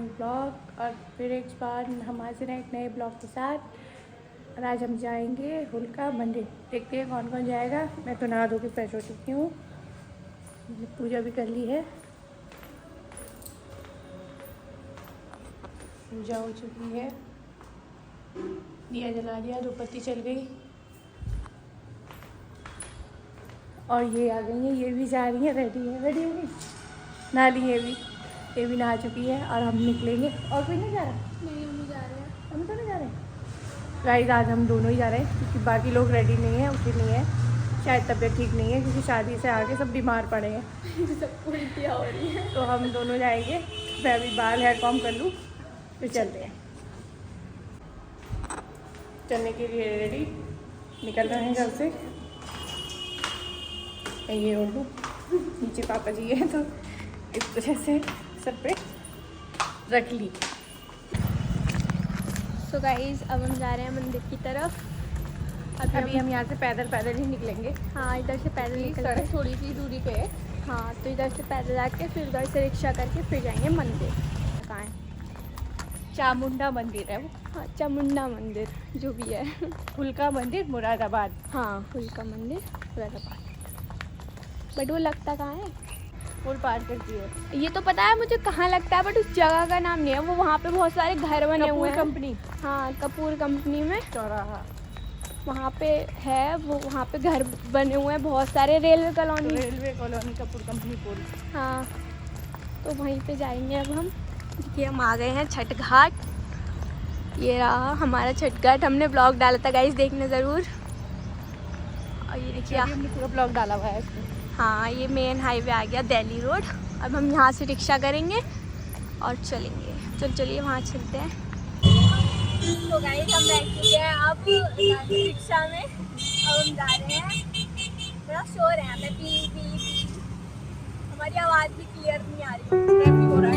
Blog. और फिर एक बार हम हाजिर हैं एक नए ब्लॉग के साथ। और आज हम जाएंगे होलिका मंदिर, देखते हैं कौन कौन जाएगा। मैं तो नहा धो के फ्रेश हो चुकी हूँ, पूजा भी कर ली है, पूजा हो चुकी है, दिया जला दिया, धूपबत्ती चल गई। और ये आ गई हैं, ये भी जा रही हैं, रेडी है, रेडी हो गई, नहा ली ये भी नहा चुकी है। और हम निकलेंगे। और कोई नहीं जा रहा? नहीं, हम जा रहे हैं। हम तो नहीं जा रहे गाइस, आज हम दोनों ही जा रहे हैं क्योंकि बाकी लोग रेडी नहीं है, उठी नहीं है, शायद तबीयत ठीक नहीं है क्योंकि शादी से आके सब बीमार पड़े हैं। सबको उल्टियाँ हो रही है। तो हम दोनों जाएंगे। मैं अभी बाल हेयर कॉम कर लूँ फिर चलते हैं। चलने के लिए रेडी निकल रहे हैं घर से। ये ओढ़, नीचे पापा जी है तो इस तरह से सब पे रख ली। सो गाइस, अब हम जा रहे हैं मंदिर की तरफ। अभी हम यहाँ से पैदल ही निकलेंगे। हाँ, इधर से पैदल निकलेंगे, सड़क थोड़ी सी दूरी पे है। हाँ, तो इधर से पैदल आके फिर उधर से रिक्शा करके फिर जाएंगे मंदिर। कहाँ है? चामुंडा मंदिर है वो। हाँ, चामुंडा मंदिर जो भी है। होलिका मंदिर मुरादाबाद। हाँ, होलिका मंदिर मुरादाबाद। बट वो लगता कहाँ है? पुल पार करती है। ये तो पता है मुझे कहाँ लगता है, बट उस जगह का नाम नहीं है। वो वहाँ पे बहुत सारे घर बने हुए हैं। कंपनी। हाँ, कपूर कंपनी में चौराहा वहाँ पे है। वो वहाँ पे घर बने हुए हैं बहुत सारे। Railway colony, railway colony Kapoor company पुल। हाँ, तो वहीं पे जाएंगे अब हम। देखिए, हम आ गए हैं छठ घाट। ये रहा हमारा छठ घाट। हमने ब्लॉग डाला था गाइस, देखना ज़रूर। और ये देखिए, हमने पूरा ब्लॉग डाला हुआ है इसमें। हाँ, ये मेन हाईवे आ गया, दिल्ली रोड। अब हम यहाँ से रिक्शा करेंगे और चलेंगे। चलिए वहाँ चलते हैं। तो गाइस, हम बैठ चुके हैं अब रिक्शा में। अब हम जा रहे हैं। बड़ा शोर है यहाँ पे, पी पी पी। हमारी आवाज़ भी क्लियर नहीं आ रही। ट्रैफिक हो रहा है।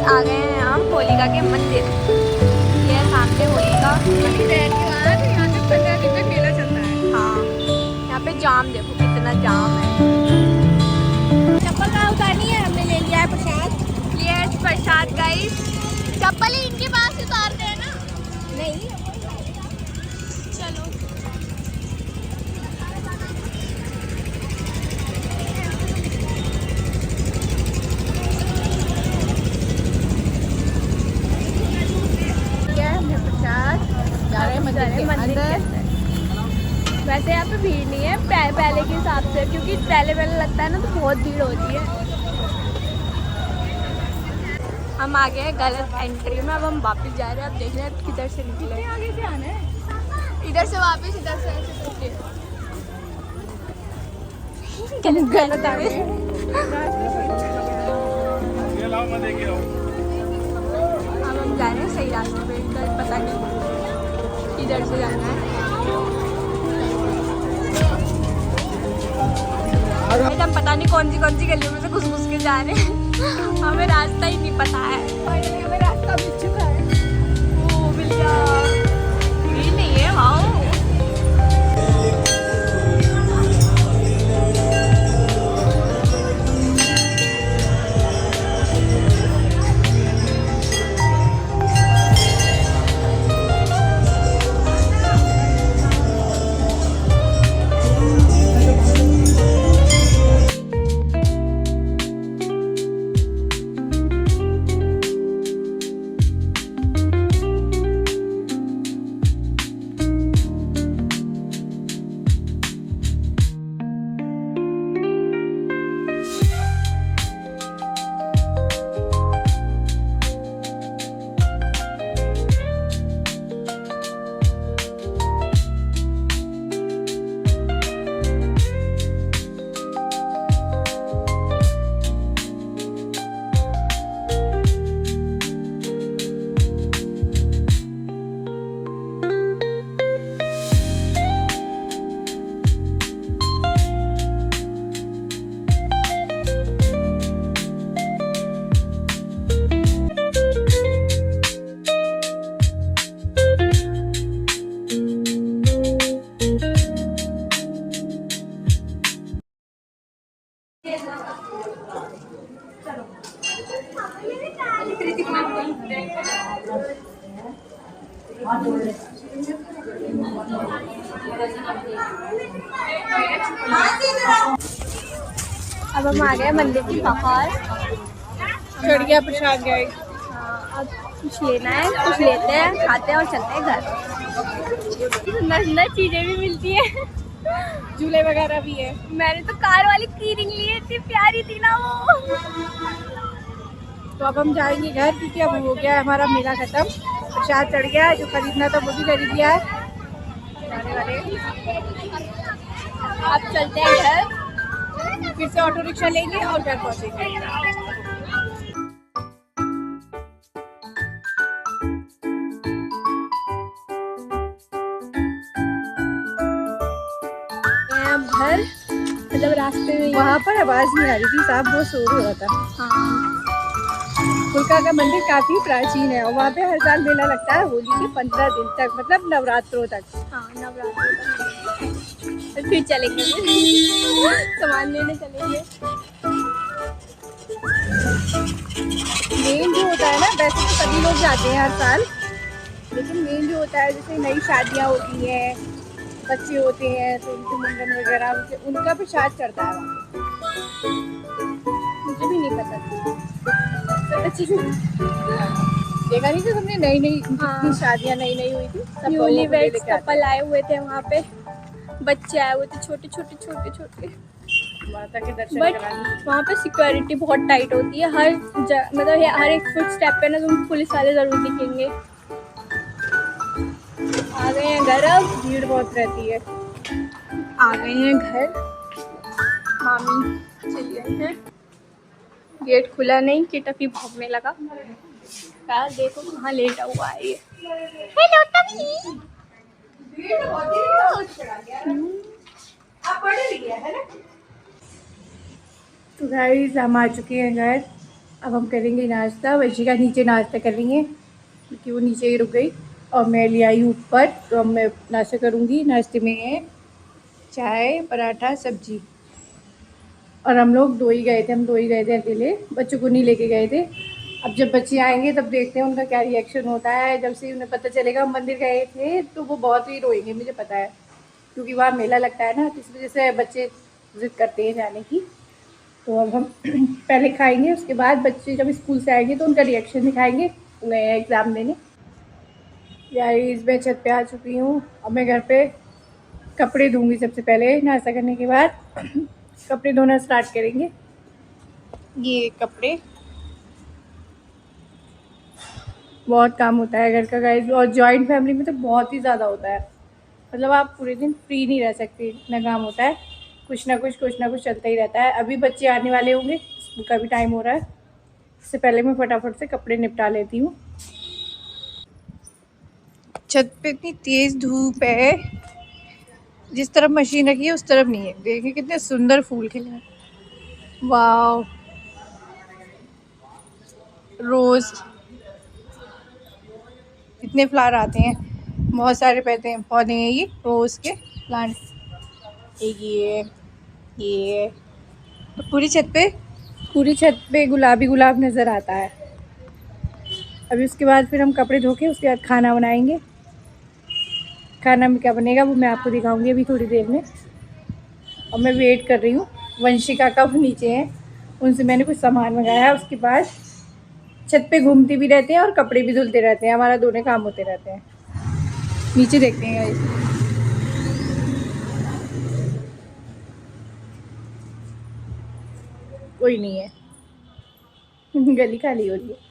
आ गए हैं हम होलिका के मंदिर। ये है सामने होलिका मंदिर। यहाँ से 15 दिन तक मेला चलता है। हाँ, यहाँ पे जाम देखो कितना जाम है। चप्पल कहाँ उतारनी है? हमने ले लिया है प्रसाद। ये है प्रसाद गाइस। चप्पल ही इनके पास उतारते हैं ना? नहीं, चलो। मंदिर के अंदर। वैसे यहाँ पे भीड़ नहीं है पहले के हिसाब से, क्योंकि पहले लगता है ना तो बहुत भीड़ होती है। हम आ गए गलत एंट्री में। अब हम वापस जा रहे हैं। अब देख रहे हैं किधर से निकले। आगे से आना है, इधर से वापस, इधर से ऐसे गलत आ गए। अब हम जा रहे हैं सही रास्ते पे। इधर पता नहीं इधर से जाना है। हम पता नहीं कौन सी गलियों में से घुस के जा रहे हैं। हमें रास्ता ही नहीं पता है। फाइनली हमें रास्ता मिल चुका है। ओ भैया, भीड़ नहीं है। वाओ, अब हम आ गए मंदिर की बाहर। चढ़ गया प्रसाद गए। हाँ, अब कुछ लेना है, कुछ लेते हैं, खाते हैं और चलते हैं घर। सुंदर सुंदर चीजें भी मिलती है, झूले वगैरह भी है। मैंने तो कार वाली की रिंग ली है, इतनी प्यारी थी ना वो। तो अब हम जाएंगे घर क्योंकि अब हो गया है हमारा मेला खत्म। प्रसाद चढ़ गया है, जो खरीदना था वो भी खरीद लिया है। अब चलते हैं घर, फिर से ऑटो रिक्शा लेंगे और घर पहुँचेंगे। अब घर मतलब रास्ते में वहाँ पर आवाज नहीं आ रही थी, साहब बहुत शोर हो रहा था। हाँ, होलिका का मंदिर काफी प्राचीन है और वहाँ पे हर साल मेला लगता है होली के 15 दिन तक, मतलब नवरात्रों तक। हाँ नवरात्रि फिर चलेंगे, सामान लेने चलेंगे। मेन जो होता है ना, वैसे तो सभी लोग जाते हैं हर साल, लेकिन मेन जो होता है जैसे नई शादियाँ होती हैं, बच्चे होते हैं तो उनके मुंडन वगैरह उनका प्रसाद चढ़ता है वहाँ पे। मुझे भी नहीं पता था। देखा नहीं था तुमने, नई नई हाँ। जितनी शादियाँ नई नई हुई थी सब न्यूली बहू को ले वेड्स लेके आते कपल आए हुए थे वहाँ पे, बच्चे आए हुए थे छोटे छोटे छोटे छोटे। हैं। माता के दर्शन बट कराने। वहाँ पे सिक्योरिटी बहुत टाइट होती है, मतलब हर एक फुट स्टेप पे ना तुम पुलिस वाले जरूर दिखेंगे। आ गए हैं घर, अब भीड़ बहुत रहती है। आ गए हैं घर। मामी चलिए हैं, गेट खुला नहीं कि टफी भौंकने लगा। यार देखो कहाँ लेटा हुआ है ये। Hello Tuffy. आप पढ़े लिखे है ना? तो गाइस हम आ चुके हैं घर। अब हम करेंगे नाश्ता। वंशिका नीचे नाश्ता कर रही है क्योंकि वो नीचे ही रुक गई और मैं ले आई हूँ ऊपर। तो अब मैं नाश्ता करूँगी। नाश्ते में है चाय, पराठा, सब्जी। और हम लोग दो ही गए थे, अकेले, बच्चों को नहीं लेके गए थे। अब जब बच्चे आएंगे तब देखते हैं उनका क्या रिएक्शन होता है। जब से उन्हें पता चलेगा हम मंदिर गए थे तो वो बहुत ही रोएंगे, मुझे पता है, क्योंकि वहाँ मेला लगता है ना, तो इस वजह से बच्चे जिद करते हैं जाने की। तो अब हम पहले खाएंगे, उसके बाद बच्चे जब स्कूल से आएंगे तो उनका रिएक्शन दिखाएंगे, गए हैं एग्ज़ाम देने। यार इस मैं छत पे आ चुकी हूँ। अब मैं घर पे कपड़े धोंगी सबसे पहले, नाश्ता करने के बाद कपड़े धोना स्टार्ट करेंगे। ये कपड़े, बहुत काम होता है घर का गाइस, और जॉइंट फैमिली में तो बहुत ही ज़्यादा होता है। मतलब आप पूरे दिन फ्री नहीं रह सकते, इतना काम होता है। कुछ ना कुछ चलता ही रहता है। अभी बच्चे आने वाले होंगे, स्कूल का भी टाइम हो रहा है। इससे पहले मैं फटाफट से कपड़े निपटा लेती हूँ। छत पे इतनी तेज़ धूप है, जिस तरफ मशीन रखी है उस तरफ नहीं है। देखिए कितने सुंदर फूल खिले हैं, वाह। रोज़ इतने फ्लावर आते हैं, बहुत सारे पौधे हैं ये रोज़ के प्लांट। ये तो पूरी छत पे गुलाबी गुलाब नज़र आता है। अभी उसके बाद फिर हम कपड़े धो के उसके बाद खाना बनाएंगे। खाना में क्या बनेगा वो मैं आपको दिखाऊंगी अभी थोड़ी देर में। और मैं वेट कर रही हूँ वंशिका का, वो नीचे हैं, उनसे मैंने कुछ सामान मंगाया है। उसके बाद छत पे घूमते भी रहते हैं और कपड़े भी धुलते रहते हैं, हमारा दोनों काम होते रहते हैं। नीचे देखते हैं, कोई नहीं है, गली खाली हो रही है।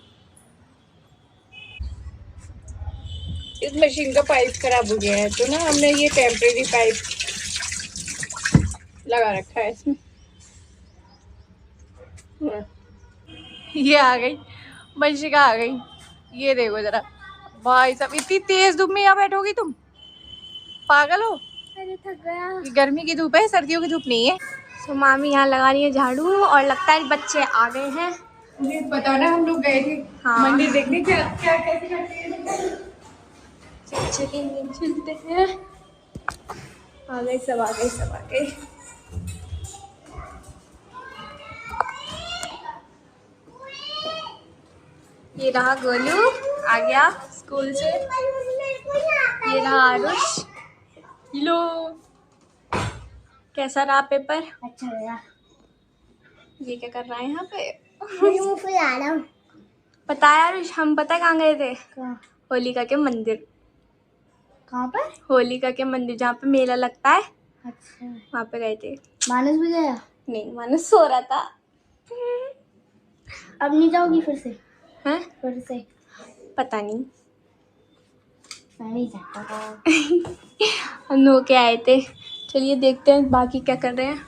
इस मशीन का पाइप खराब हो गया है तो ना हमने ये टेम्परेरी पाइप लगा रखा है इसमें। ये आ गई वंशिका, आ गई। ये देखो जरा, भाई साहब इतनी तेज धूप में यहाँ बैठोगी तुम, पागल हो? अरे थक गया। ये गर्मी की धूप है, सर्दियों की धूप नहीं है। तो मामी यहाँ लगा रही है झाड़ू और लगता है बच्चे आ गए हैं। मुझे पता ना, हम लोग गए थे हाँ। मंदिर देखने, क्या क्या कैसे करते हैं। चलते हैं। आ गए सब। ये रहा गोलू आ गया स्कूल से। ये रहा आरुष। लो कैसा रहा पेपर? अच्छा लगा। ये क्या कर रहा है यहाँ पे? मुझे आ रहा हूँ। पता है आरुष, हम पता कहाँ गए थे? कहाँ? होलिका के मंदिर। कहाँ पर? होलिका के मंदिर जहाँ पे मेला लगता है, अच्छा। वहाँ पे गए थे। मानस भी गया? नहीं, मानस सो रहा था। अब नहीं जाओगी फिर से? हैं? फिर से? पता नहीं। मैं नहीं जाता था। हम हो के आए थे। चलिए देखते हैं बाकी क्या कर रहे हैं।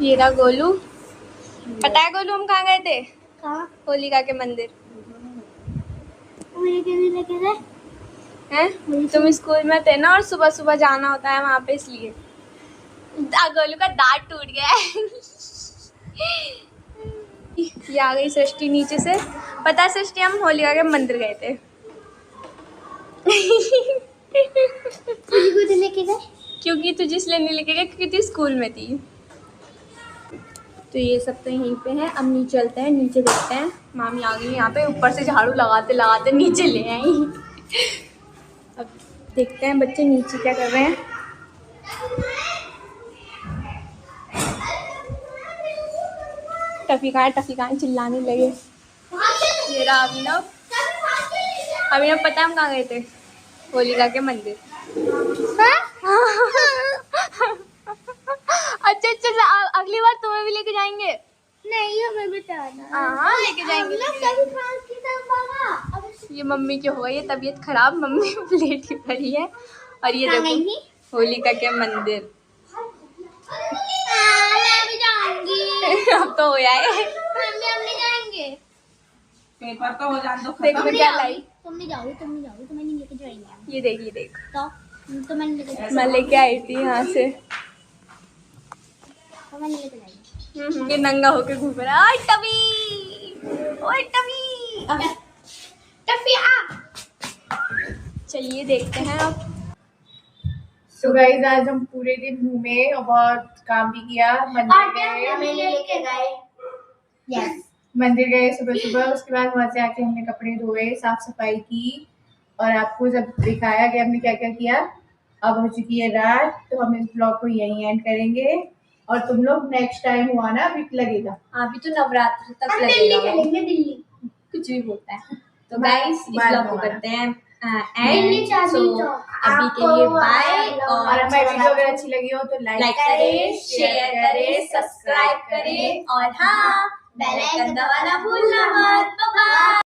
ये रहा गोलू। पता है गोलू हम कहाँ गए थे? कहाँ? होलिका के मंदिर। मुझे क्यों नहीं लेके गए? हैं? तुम स्कूल में थे ना और सुबह सुबह जाना होता है वहाँ पे, इसलिए। गोलू का दांत टूट गया है। ये आ गई सृष्टि नीचे से। पता है सृष्टि, हम होलिका के मंदिर गए थे। तुझे क्यों लेके गए? क्योंकि तुझे इसलिए नहीं लेके गए क्योंकि तू स्कूल में थी। तो ये सब तो यहीं पे है। अब नीचे चलते हैं, नीचे देखते हैं। मामी आ गई यहाँ पे, ऊपर से झाड़ू लगाते लगाते नीचे ले आई। अब देखते हैं बच्चे नीचे क्या कर रहे हैं। टफी कहाँ चिल्लाने लगे। ये रहा अभिनव। अभिनव पता है हम कहाँ गए थे? होलिका के मंदिर। अच्छा अगली बार तुम्हें भी लेके जाएंगे। नहीं, हमें बताना। हाँ लेके जाएंगे। ये मम्मी की हो गई है तबीयत खराब, मम्मी प्लेट की पड़ी है। और ये देखो होलिका के मंदिर। मैं भी जाऊंगी। अब तो हो जाए। हम नहीं जाएंगे। पेपर तो हो जाने दो। देखो मैं क्या लाई। तुम नहीं जाओगे, तुम्हें नहीं लेके जाएंगे। ये देख तो मैं नहीं लेके मैं लेके आई थी यहाँ से। तो मैं नहीं लेके जाएंगे। ये नंगा होके घूम रहा है। ओए टमी, ओए टमी। चलिए देखते हैं अब। तो गाइस आज हम पूरे दिन घूमे और बहुत काम भी किया। मंदिर गए सुबह सुबह। उसके बाद वहाँ से आके हमने कपड़े धोए, साफ सफाई की और आपको सब दिखाया कि हमने क्या क्या किया। अब हो चुकी है रात, तो हम इस ब्लॉग को यहीं एंड करेंगे। और तुम लोग नेक्स्ट टाइम हुआ ना अभी लगेगा, अभी तो नवरात्र तक लगेगा। दिल्ली कुछ भी बोलता है। तो गाइस इस बाय ब्लॉग को बाय। करते हैं दिल्ली एंड। चाबी सो तो अभी के लिए बाय। और हमारी वीडियो अगर अच्छी लगी हो तो लाइक करें, शेयर करें, सब्सक्राइब करें और हाँ बेल आइकन दबाना भूलना मत। Bye bye.